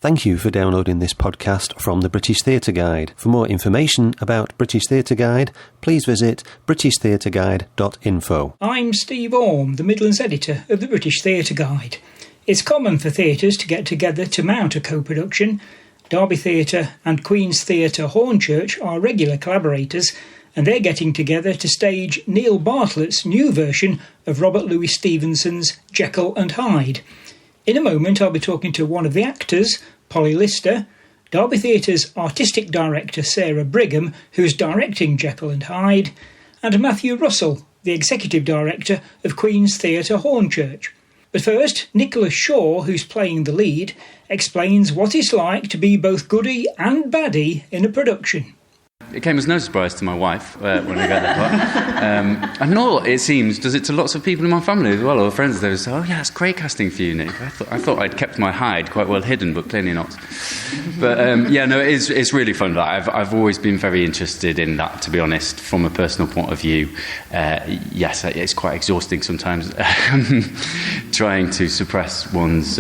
Thank you for downloading this podcast from the British Theatre Guide. For more information about British Theatre Guide, please visit britishtheatreguide.info. I'm Steve Orme, the Midlands editor of the British Theatre Guide. It's common for theatres to get together to mount a co-production. Derby Theatre and Queen's Theatre Hornchurch are regular collaborators, and they're getting together to stage Neil Bartlett's new version of Robert Louis Stevenson's Jekyll and Hyde. In a moment, I'll be talking to one of the actors, Polly Lister, Derby Theatre's artistic director, Sarah Brigham, who's directing Jekyll and Hyde, and Mathew Russell, the executive director of Queen's Theatre Hornchurch. But first, Nicholas Shaw, who's playing the lead, explains what it's like to be both goody and baddie in a production. It came as no surprise to my wife when I got that part. And all it seems does it to lots of people in my family as well, or friends. They say, "Oh yeah, it's great casting for you, Nick." I thought I'd kept my hide quite well hidden, but clearly not. But it's really fun. I've always been very interested in that, to be honest, from a personal point of view. Yes, it's quite exhausting sometimes trying to suppress one's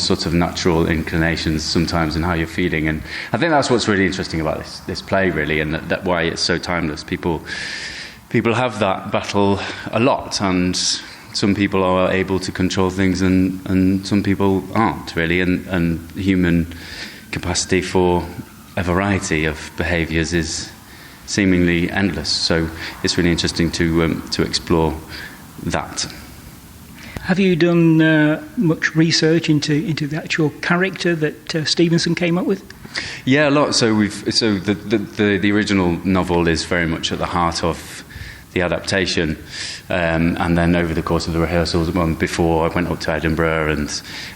sort of natural inclinations sometimes and how you're feeling. And I think that's what's really interesting about this play, really, and that why it's so timeless. People have that battle a lot, and some people are able to control things and some people aren't, really, and human capacity for a variety of behaviours is seemingly endless. So it's really interesting to explore that. Have you done much research into the actual character that Stevenson came up with? Yeah, a lot. So the original novel is very much at the heart of the adaptation, and then over the course of the rehearsals, before I went up to Edinburgh, and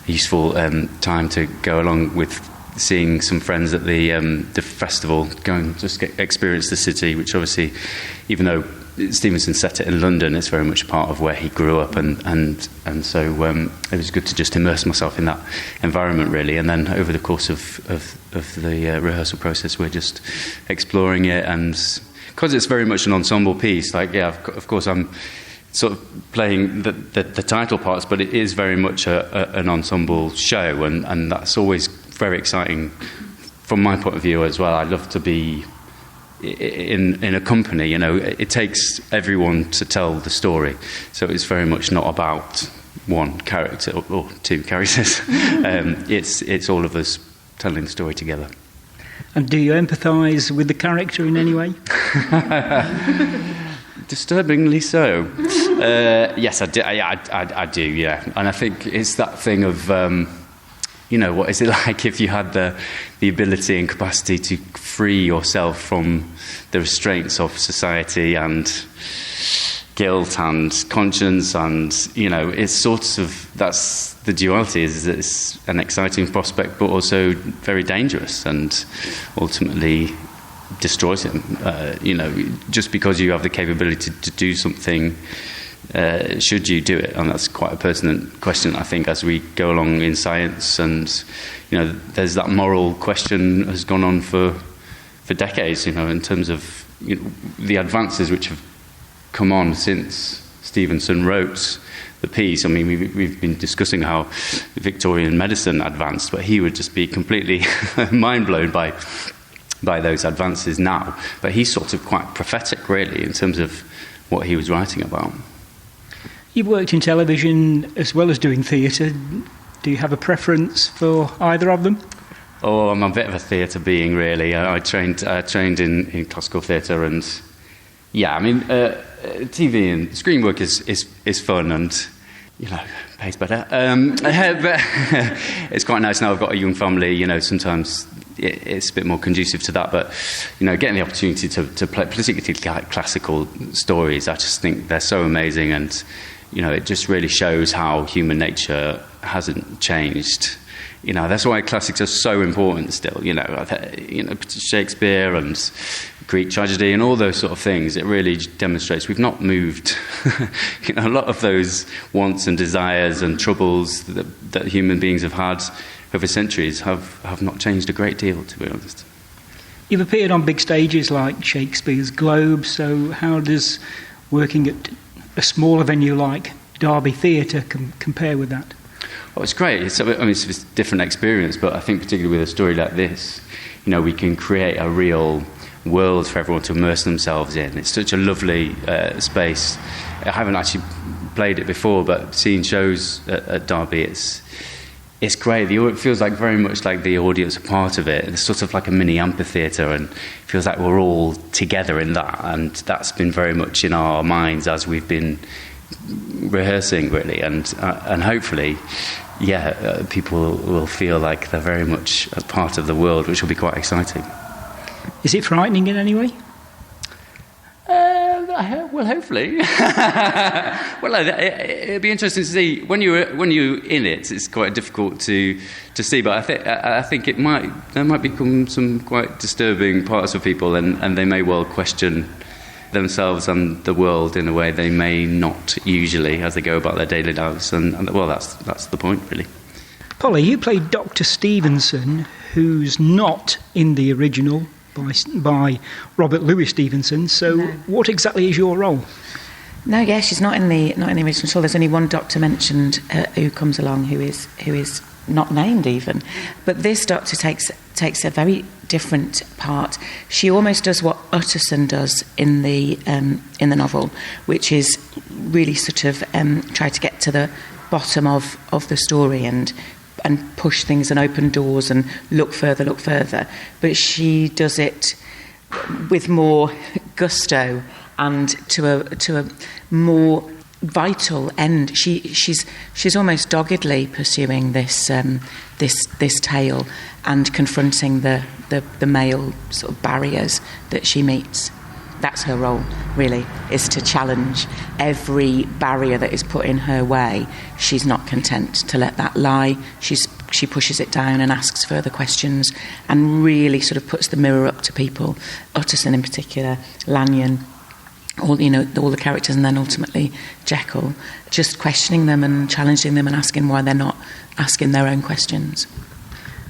a useful time to go along with seeing some friends at the festival, go and just experience the city, which obviously, even though Stevenson set it in London, it's very much part of where he grew up, and so it was good to just immerse myself in that environment, really. And then over the course of the rehearsal process, we're just exploring it, and because it's very much an ensemble piece, of course I'm sort of playing the title parts, but it is very much an ensemble show, and that's always very exciting from my point of view as well. I love to be in a company. It takes everyone to tell the story, so it's very much not about one character or two characters. It's all of us telling the story together. And do you empathise with the character in any way? Disturbingly so. Yes, I do. Yeah, and I think it's that thing of what is it like if you had the ability and capacity to free yourself from the restraints of society and guilt and conscience, and it's sort of, that's the duality. Is it's an exciting prospect, but also very dangerous, and ultimately destroys him. Just because you have the capability to do something, should you do it? And that's quite a pertinent question, I think, as we go along in science. And there's that moral question has gone on for decades. In terms of the advances which have come on since Stevenson wrote the piece. I mean, we've been discussing how Victorian medicine advanced, but he would just be completely mind blown by those advances now. But he's sort of quite prophetic, really, in terms of what he was writing about. You've worked in television as well as doing theatre. Do you have a preference for either of them? Oh, I'm a bit of a theatre being, really. I trained in classical theatre, and TV and screen work is fun, and pays better. But it's quite nice now. I've got a young family. Sometimes it's a bit more conducive to that. But getting the opportunity to play, particularly classical stories, I just think they're so amazing, and it just really shows how human nature hasn't changed. That's why classics are so important still. Shakespeare and Greek tragedy and all those sort of things. It really demonstrates we've not moved. A lot of those wants and desires and troubles that human beings have had over centuries have not changed a great deal, to be honest. You've appeared on big stages like Shakespeare's Globe, so how does working at a smaller venue like Derby Theatre compare with that? it's great. It's a different experience, but I think particularly with a story like this, we can create a real world for everyone to immerse themselves in. It's such a lovely space. I haven't actually played it before, but seeing shows at Derby, it's great. It feels like very much like the audience are part of it. It's sort of like a mini amphitheatre, and it feels like we're all together in that. And that's been very much in our minds as we've been rehearsing, really. And hopefully, people will feel like they're very much a part of the world, which will be quite exciting. Is it frightening in any way? Well, hopefully. Well, it'd be interesting to see when you're in it. It's quite difficult to see, but I think there might become some quite disturbing parts of people, and they may well question themselves and the world in a way they may not usually as they go about their daily lives. And that's the point, really. Polly, you played Dr. Stevenson, who's not in the original by Robert Louis Stevenson. So, no. What exactly is your role? No, yeah, she's not in the original. So there's only one doctor mentioned who comes along who is not named even. But this doctor takes a very different part. She almost does what Utterson does in the novel, which is really sort of try to get to the bottom of the story and push things and open doors and look further. But she does it with more gusto and to a more vital end. She's almost doggedly pursuing this tale and confronting the male sort of barriers that she meets. That's her role, really, is to challenge every barrier that is put in her way. She's not content to let that lie. She pushes it down and asks further questions and really sort of puts the mirror up to people. Utterson in particular, Lanyon, all the characters, and then ultimately Jekyll, just questioning them and challenging them and asking why they're not asking their own questions.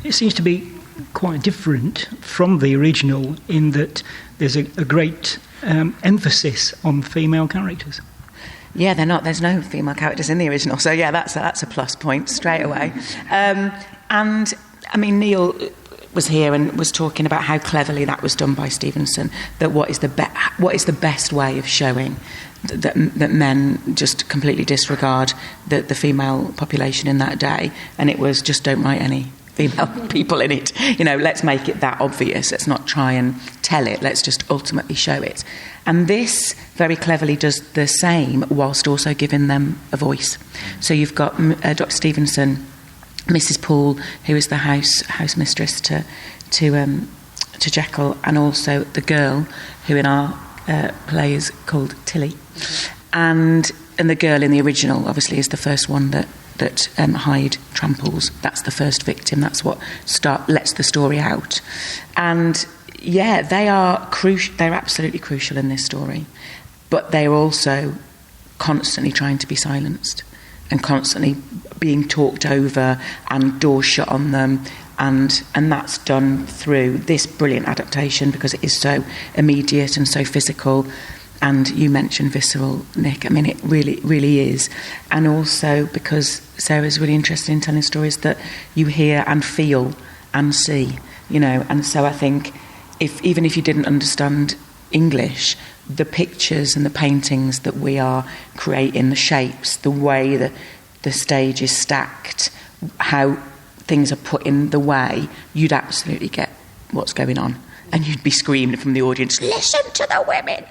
It seems to be quite different from the original in that there's a great emphasis on female characters. Yeah, they're not. There's no female characters in the original, so yeah, that's a plus point straight away. And I mean, Neil was here and was talking about how cleverly that was done by Stevenson. That what is the best way of showing that men just completely disregard the female population in that day, and it was just don't write any female people in it. Let's make it that obvious. Let's not try and tell it. Let's just ultimately show it. And this very cleverly does the same whilst also giving them a voice. So you've got Dr. Stevenson, Mrs. Poole, who is the house mistress to Jekyll, and also the girl who in our play is called Tilly. And the girl in the original obviously is the first one that Hyde tramples. That's the first victim. That's what lets the story out. And yeah, they are crucial. They're absolutely crucial in this story, but they're also constantly trying to be silenced and constantly being talked over and doors shut on them. And that's done through this brilliant adaptation because it is so immediate and so physical. And you mentioned visceral, Nick. I mean, it really, really is. And also because Sarah's really interested in telling stories that you hear and feel and see, And so I think even if you didn't understand English, the pictures and the paintings that we are creating, the shapes, the way that the stage is stacked, how things are put in the way, you'd absolutely get what's going on. And you'd be screaming from the audience, listen to the women!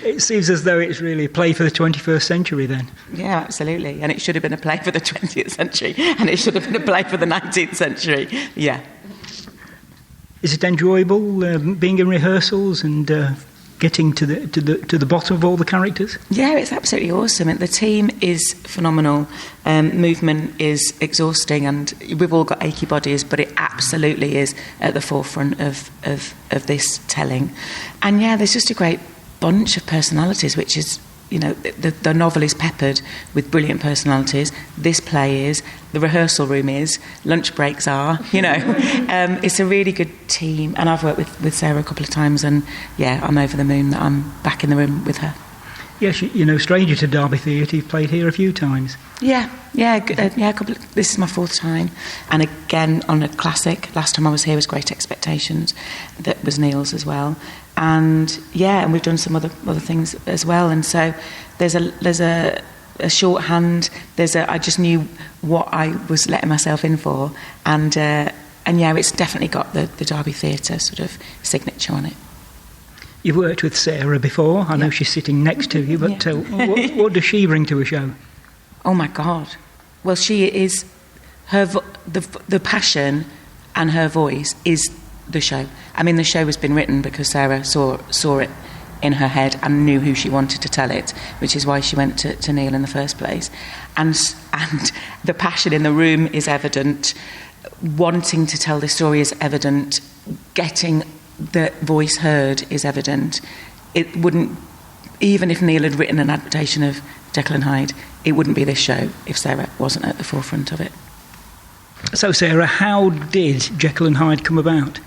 It seems as though it's really a play for the 21st century then. Yeah, absolutely. And it should have been a play for the 20th century. And it should have been a play for the 19th century. Yeah. Is it enjoyable being in rehearsals and getting to the bottom of all the characters? Yeah, it's absolutely awesome. The team is phenomenal. Movement is exhausting, and we've all got achy bodies, but it absolutely is at the forefront of this telling. And yeah, there's just a great bunch of personalities, which is, the novel is peppered with brilliant personalities. This play is, the rehearsal room is, lunch breaks are, It's a really good team, and I've worked with Sarah a couple of times, and yeah, I'm over the moon that I'm back in the room with her. Yes, stranger to Derby Theatre, you've played here a few times. Yeah. This is my 4th time, and again on a classic. Last time I was here was Great Expectations, that was Neil's as well, and we've done some other things as well. And so there's a shorthand. I just knew what I was letting myself in for, and it's definitely got the Derby Theatre sort of signature on it. You've worked with Sarah before. I know she's sitting next to you, but what does she bring to a show? Oh my God! Well, she is the passion and her voice is the show. I mean, the show has been written because Sarah saw it in her head and knew who she wanted to tell it, which is why she went to Neil in the first place. And the passion in the room is evident. Wanting to tell this story is evident. Getting the voice heard is evident. It wouldn't, even if Neil had written an adaptation of Jekyll and Hyde, it wouldn't be this show if Sarah wasn't at the forefront of it. So Sarah, how did Jekyll and Hyde come about?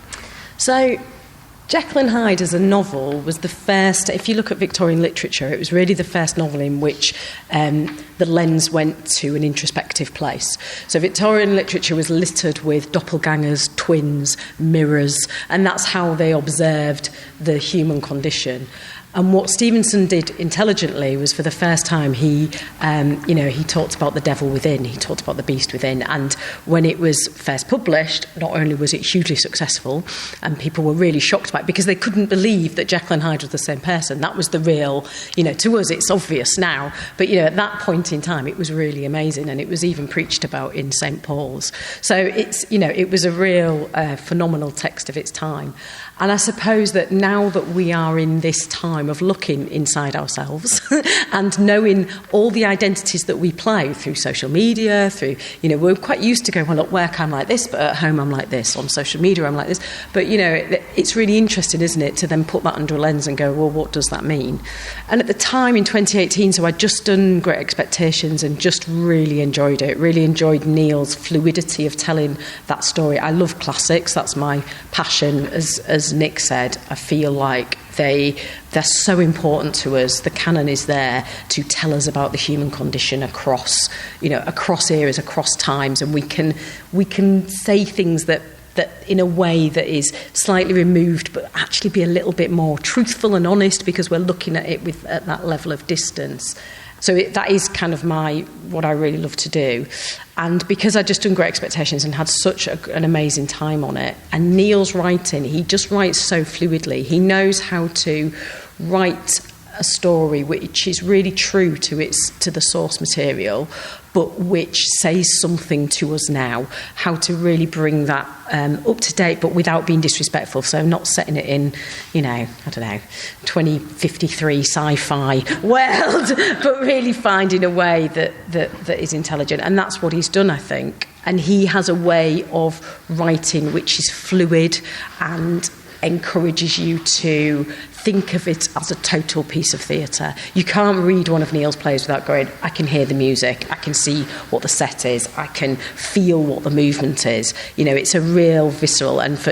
So Jekyll and Hyde as a novel was the first, if you look at Victorian literature, it was really the first novel in which the lens went to an introspective place. So Victorian literature was littered with doppelgangers, twins, mirrors, and that's how they observed the human condition. And what Stevenson did intelligently was, for the first time, he talked about the devil within, he talked about the beast within. And when it was first published, not only was it hugely successful, and people were really shocked by it because they couldn't believe that Jekyll and Hyde was the same person. That was the real, to us it's obvious now, but at that point in time it was really amazing, and it was even preached about in St. Paul's. So it was a real phenomenal text of its time. And I suppose that now that we are in this time of looking inside ourselves and knowing all the identities that we play through social media, through, we're quite used to going, well, at work I'm like this, but at home I'm like this, on social media I'm like this. But, it's really interesting, isn't it, to then put that under a lens and go, well, what does that mean? And at the time in 2018, so I'd just done Great Expectations and just really enjoyed it, really enjoyed Neil's fluidity of telling that story. I love classics, that's my passion. As Nick said, I feel like they're so important to us. The canon is there to tell us about the human condition across eras, across times, and we can say things that in a way that is slightly removed, but actually be a little bit more truthful and honest because we're looking at it at that level of distance. So that is kind of what I really love to do. And because I'd just done Great Expectations and had such an amazing time on it, and Neil's writing, he just writes so fluidly. He knows how to write a story which is really true to the source material, but which says something to us now, how to really bring that up to date, but without being disrespectful. So not setting it in, 2053 sci-fi world, but really finding a way that is intelligent. And that's what he's done, I think. And he has a way of writing which is fluid and encourages you to think of it as a total piece of theatre. You can't read one of Neil's plays without going, I can hear the music, I can see what the set is, I can feel what the movement is. It's a real visceral, and for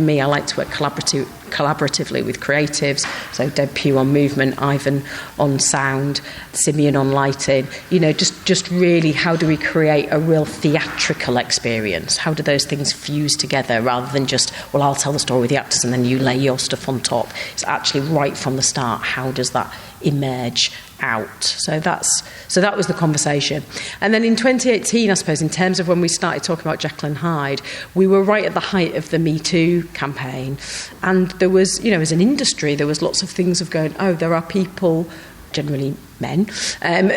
me, I like to work collaboratively with creatives. So Deb Pugh on movement, Ivan on sound, Simeon on lighting. Just really, how do we create a real theatrical experience? How do those things fuse together rather than just, well, I'll tell the story with the actors and then you lay your stuff on top. It's actually right from the start, how does that emerge out? So that was the conversation. And then in 2018, I suppose, in terms of when we started talking about Jekyll and Hyde, we were right at the height of the Me Too campaign, and there was, as an industry, there was lots of things of going, there are people, generally men,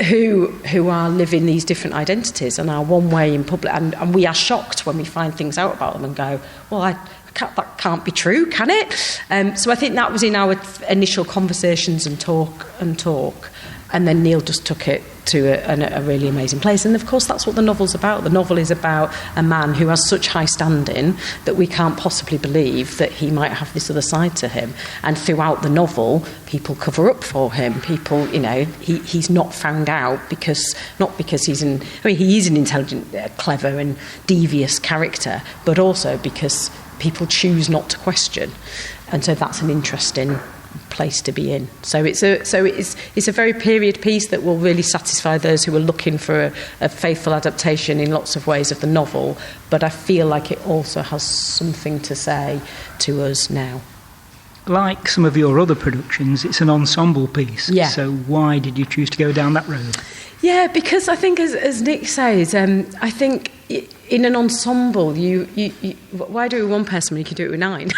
who are living these different identities and are one way in public, and we are shocked when we find things out about them and go, well, that can't be true, can it? So I think that was in our initial conversations and talk, and then Neil just took it to a really amazing place. And of course, that's what the novel's about. The novel is about a man who has such high standing that we can't possibly believe that he might have this other side to him. And throughout the novel, people cover up for him. People, he's not found out not because he is an intelligent, clever and devious character, but also because people choose not to question. And so that's an interesting place to be in. So it's a very period piece that will really satisfy those who are looking for a faithful adaptation in lots of ways of the novel, but I feel like it also has something to say to us now. Like some of your other productions, it's an ensemble piece. Yeah. So why did you choose to go down that road? Yeah, because I think, as Nick says, I think in an ensemble, you why do it with one person when you can do it with 9?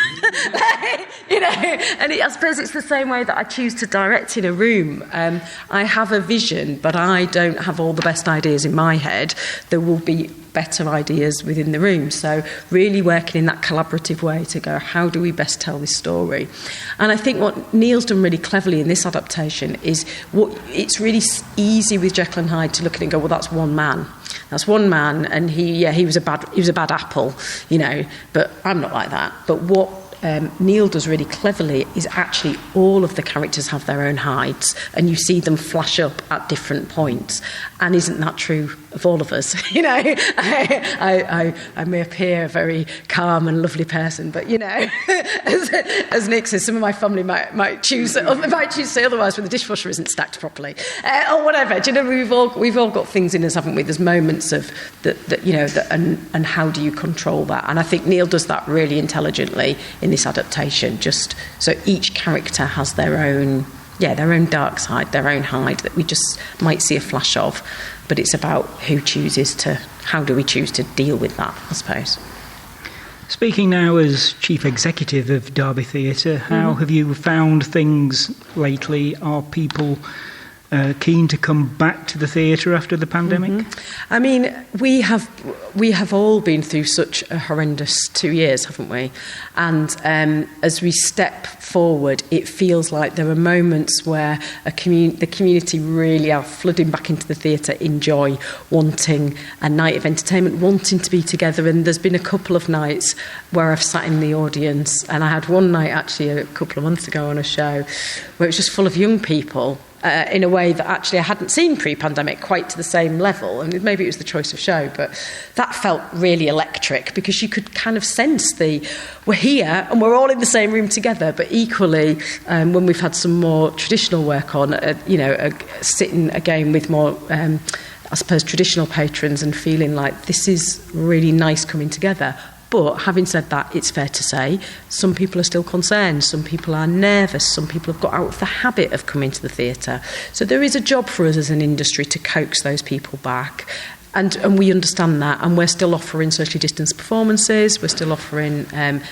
And I suppose it's the same way that I choose to direct in a room. I have a vision, but I don't have all the best ideas in my head. There will be better ideas within the room. So really working in that collaborative way to go, how do we best tell this story? And I think what Neil's done really cleverly in this adaptation is it's really easy with Jekyll and Hyde to look at it and go, well, that's one man. That's one man, and he was a bad apple, but I'm not like that. But what Neil does really cleverly is actually all of the characters have their own hides, and you see them flash up at different points. And isn't that true of all of us? I may appear a very calm and lovely person, but as Nick says, some of my family might choose to say otherwise when the dishwasher isn't stacked properly, or whatever. We've all got things in us, haven't we? There's moments of that, and how do you control that? And I think Neil does that really intelligently in this adaptation. Just so each character has their own dark side, their own hide that we just might see a flash of, but it's about how do we choose to deal with that, I suppose. Speaking now as Chief Executive of Derby Theatre, how have you found things lately? Are people keen to come back to the theatre after the pandemic? I mean, we have all been through such a horrendous 2 years, haven't we? And as we step forward, it feels like there are moments where the community really are flooding back into the theatre in joy, wanting a night of entertainment, wanting to be together. And there's been a couple of nights where I've sat in the audience, and I had one night actually a couple of months ago on a show where it was just full of young people. In a way that actually I hadn't seen pre-pandemic quite to the same level, and maybe it was the choice of show, but that felt really electric because you could kind of sense we're here and we're all in the same room together, but equally when we've had some more traditional work on, sitting again with more I suppose traditional patrons and feeling like this is really nice coming together. But having said that, it's fair to say some people are still concerned, some people are nervous, some people have got out of the habit of coming to the theatre. So there is a job for us as an industry to coax those people back. And we understand that, and we're still offering socially distanced performances, we're still offering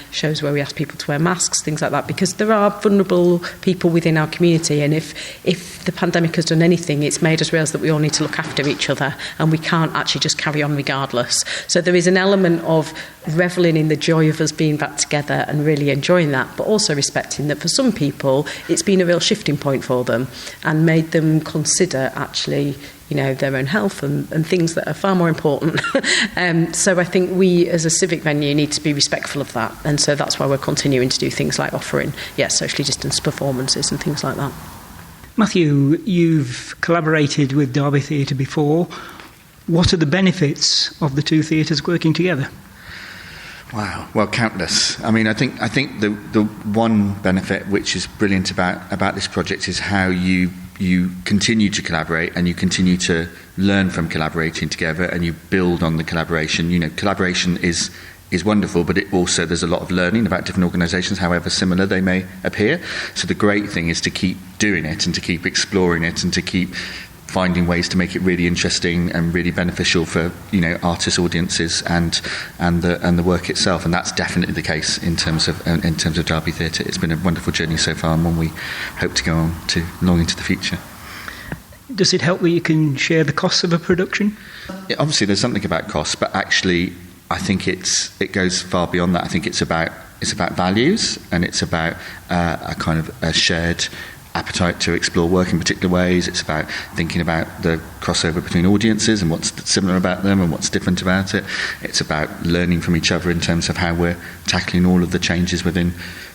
shows where we ask people to wear masks, things like that, because there are vulnerable people within our community, and if the pandemic has done anything, it's made us realise that we all need to look after each other, and we can't actually just carry on regardless. So there is an element of revelling in the joy of us being back together and really enjoying that, but also respecting that for some people it's been a real shifting point for them and made them consider actually their own health and things that are far more important. So I think we as a civic venue need to be respectful of that, and so that's why we're continuing to do things like offering socially distanced performances and things like that. Mathew, you've collaborated with Derby Theatre before. What are the benefits of the two theatres working together? Wow, well, countless. I mean, I think the one benefit which is brilliant about this project is how you continue to collaborate and you continue to learn from collaborating together, and you build on the collaboration. Collaboration is wonderful, but it also, there's a lot of learning about different organisations, however similar they may appear. So the great thing is to keep doing it and to keep exploring it and to keep finding ways to make it really interesting and really beneficial for artists, audiences, and the work itself. And that's definitely the case in terms of Derby Theatre. It's been a wonderful journey so far, and one we hope to go on to long into the future. Does it help that you can share the costs of a production? Yeah, obviously, there's something about costs, but actually, I think it goes far beyond that. I think it's about values, and it's about a kind of a shared appetite to explore work in particular ways. It's about thinking about the crossover between audiences and what's similar about them and what's different about it. It's about learning from each other in terms of how we're tackling all of the changes within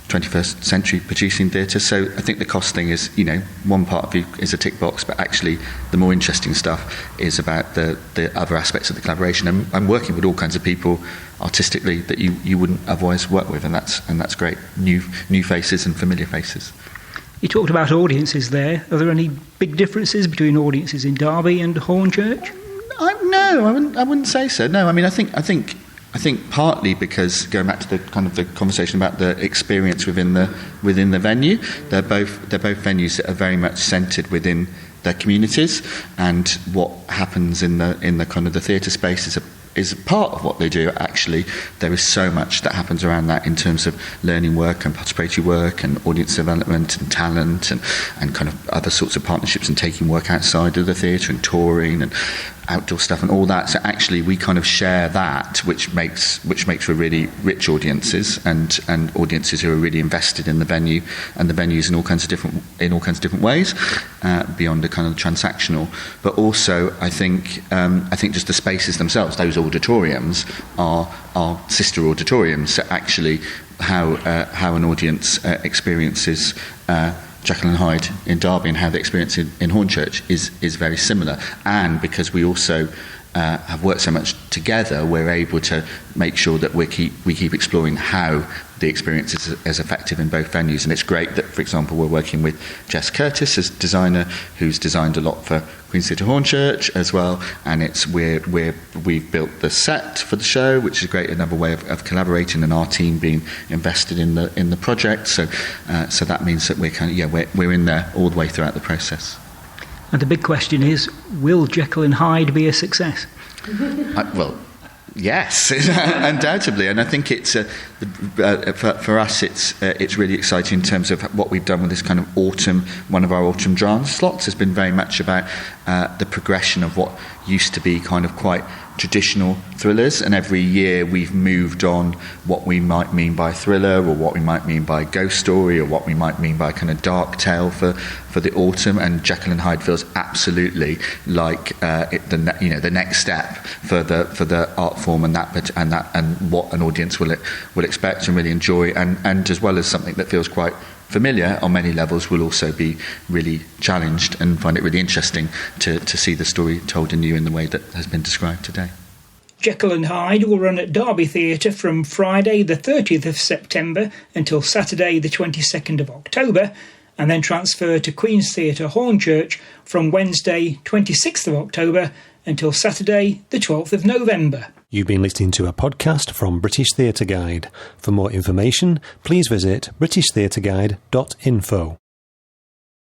21st century producing theatre. So I think the cost thing is, one part of it is a tick box, but actually the more interesting stuff is about the other aspects of the collaboration. I'm working with all kinds of people artistically that you wouldn't otherwise work with, and that's great. New faces and familiar faces. You talked about audiences there. Are there any big differences between audiences in Derby and Hornchurch? No, I wouldn't say so. No, I mean, I think partly because, going back to the kind of the conversation about the experience within the venue, they're both venues that are very much centred within their communities, and what happens in the kind of the theatre space is part of what they do. Actually, there is so much that happens around that in terms of learning work and participatory work and audience development and talent and kind of other sorts of partnerships and taking work outside of the theatre and touring and outdoor stuff and all that. So actually we kind of share that, which makes for really rich audiences and audiences who are really invested in the venue and the venues in all kinds of different ways, beyond the kind of transactional. But also I think just the spaces themselves, those auditoriums are sister auditoriums. So actually how an audience experiences Jekyll and Hyde in Derby and how they experience it in Hornchurch is very similar. And because we also have worked so much together, we're able to make sure that we keep exploring how the experience is effective in both venues. And it's great that, for example, we're working with Jess Curtis as designer, who's designed a lot for Queen's Theatre Hornchurch as well, and we've built the set for the show, which is great, another way of collaborating and our team being invested in the project. So that means that we're in there all the way throughout the process. And the big question is, will Jekyll and Hyde be a success? Well, yes, undoubtedly, and I think it's for us it's really exciting in terms of what we've done with this kind of one of our autumn drama slots has been very much about the progression of what used to be kind of quite traditional thrillers, and every year we've moved on what we might mean by thriller, or what we might mean by ghost story, or what we might mean by kind of dark tale for the autumn. And Jekyll and Hyde feels absolutely like the next step for the art form and what an audience will expect and really enjoy, and as well as something that feels quite familiar on many levels, will also be really challenged and find it really interesting to see the story told anew in the way that has been described today. Jekyll and Hyde will run at Derby Theatre from Friday the 30th of September until Saturday the 22nd of October, and then transfer to Queen's Theatre Hornchurch from Wednesday 26th of October until Saturday the 12th of November. You've been listening to a podcast from British Theatre Guide. For more information, please visit britishtheatreguide.info.